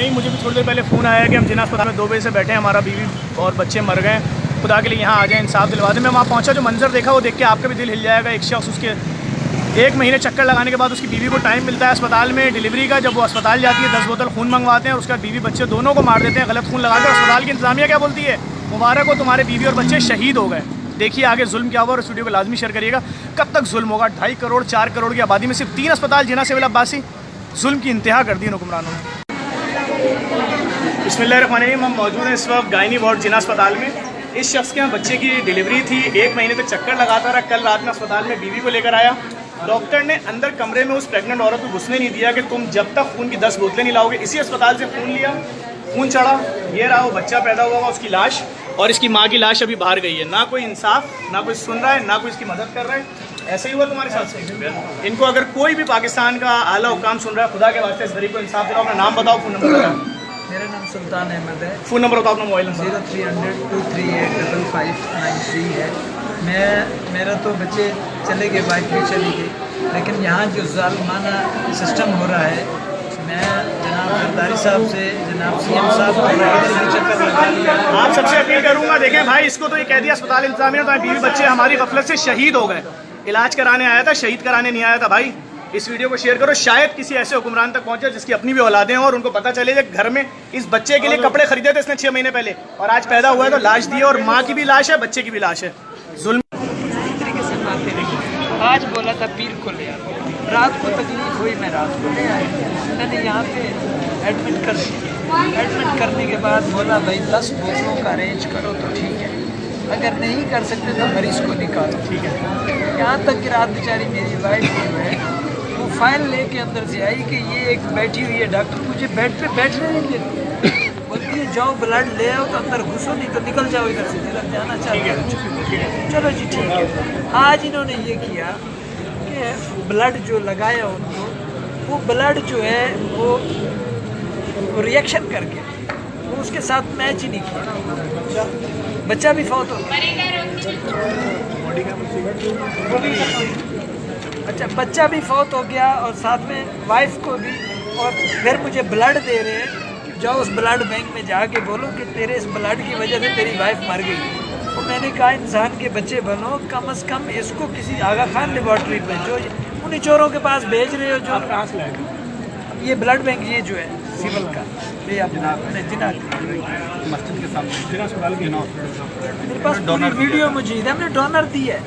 नहीं, मुझे भी थोड़ी देर पहले फ़ोन आया कि हम जिना अस्पताल में 2 बजे से बैठे हैं, हमारा बीवी और बच्चे मर गए, खुदा के लिए यहाँ आ जाए, इंसाफ दिलवा दें। मैं वहाँ पहुँचा, जो मंजर देखा वो देख के आपका भी दिल हिल जाएगा। एक शख्स उसके 1 महीने चक्कर लगाने के बाद उसकी बीवी को टाइम मिलता है अस्पताल में डिलीवरी का, जब वो अस्पताल जाती है 10 बोतल खून मंगवाते हैं और उसका बीवी बच्चे दोनों को मार देते हैं गलत खून लगाकर। अस्पताल की इंतजामिया क्या बोलती है, मुबारक हो तुम्हारे बीवी और बच्चे शहीद हो गए। देखिए आगे जुल्म क्या हुआ और इस वीडियो को लाजमी शेयर करिएगा। कब तक जुल्म होगा? 2.5 करोड़ 4 करोड़ की आबादी में सिर्फ 3 अस्पताल जिना सिविल अब्बासी, जुल्म की इंतहा कर दी इन हुक्मरानों ने। बिस्मिल्लाहिर्रहमानिर्रहीम। हम मौजूद हैं इस वक्त गायनी वार्ड जिना अस्पताल में। इस शख्स के यहाँ बच्चे की डिलीवरी थी, 1 महीने तक चक्कर लगाता रहा। कल रात में अस्पताल में बीवी को लेकर आया, डॉक्टर ने अंदर कमरे में उस प्रेग्नेंट औरत को घुसने नहीं दिया कि तुम जब तक खून की 10 बोतलें नहीं लाओगे। इसी अस्पताल से खून लिया, खून चढ़ा, ये रहा वो बच्चा पैदा हुआ, उसकी लाश और इसकी माँ की लाश अभी बाहर गई है। ना कोई इंसाफ, ना कोई सुन रहा है, ना कोई इसकी मदद कर रहा है। ऐसे ही हुआ तुम्हारे साथ से। इनको अगर कोई भी पाकिस्तान का आला हुकाम सुन रहा है, खुदा के वास्ते इस गरीब को इंसाफ दिलाओ। अपना नाम बताओ, फ़ोन नंबर बताओ। मेरा नाम सुल्तान अहमद है। फ़ोन नंबर बताओ अपना, मोबाइल नंबर। 0300 238 5593 है। मेरा तो बच्चे चले गए, वाइफ भी चली गई, लेकिन यहाँ जो ज़ालिमाना सिस्टम हो रहा है, मैं जनाब जरदारी साहब से, जनाब CM साहब को चक्कर लगा लिया। आप सबसे अपील करूँगा, देखें भाई, इसको तो ये कह दिया अस्पताल इंतजामिया, तो बीवी बच्चे हमारी गफलत से शहीद हो गए। इलाज कराने आया था, शहीद कराने नहीं आया था। भाई इस वीडियो को शेयर करो, शायद किसी ऐसे हुक्मरान तक पहुंचे जिसकी अपनी भी औलादें हों और उनको पता चले कि घर में इस बच्चे के लिए कपड़े खरीदे थे इसने 6 महीने पहले और आज पैदा हुआ है तो लाश दी है, और माँ की भी लाश है, बच्चे की भी लाश है। जुल्म तरीके से मारते रहे। आज बोला था पीर को ले आओ, रात को तकलीफ हुई, मैं रात को ले आया। मैंने यहाँ पे एडमिट कर दिया। एडमिट करने के बाद बोला भाई 10 बोतलों का अरेंज करो तो ठीक है, अगर नहीं कर सकते तो मरीज़ को निकालो। ठीक है। यहाँ तक कि रात बेचारी मेरी वाइफ जो है वो फाइल लेके अंदर से आई कि ये एक बैठी हुई है, डॉक्टर मुझे बेड पे बैठने नहीं देती, बोलती है जाओ ब्लड ले आओ, तो अंदर घुसो, नहीं तो निकल जाओ इधर से, जिधर जाना चाहिए। चलो जी ठीक है। आज इन्होंने ये किया कि ब्लड जो लगाया उनको, वो ब्लड जो है वो रिएक्शन करके वो उसके साथ मैच ही नहीं किया, बच्चा भी फौत हो गया। अच्छा, बच्चा भी फौत हो गया और साथ में वाइफ को भी, और फिर मुझे ब्लड दे रहे हैं कि जाओ उस ब्लड बैंक में जाके बोलो कि तेरे इस ब्लड की वजह से तेरी वाइफ मर गई। तो मैंने कहा इंसान के बच्चे बनो, कम से कम इसको किसी आगा खान लेबॉर्ट्री में, जो उन्हीं चोरों के पास भेज रहे हो, जो कहाँ से लाएगा ये ब्लड बैंक, ये जो है सिविल का, ये अपना जिना मस्जिद के सामने जिना अस्पताल के ना, मेरे पास वीडियो मौजूद है, हमने डोनर दी है।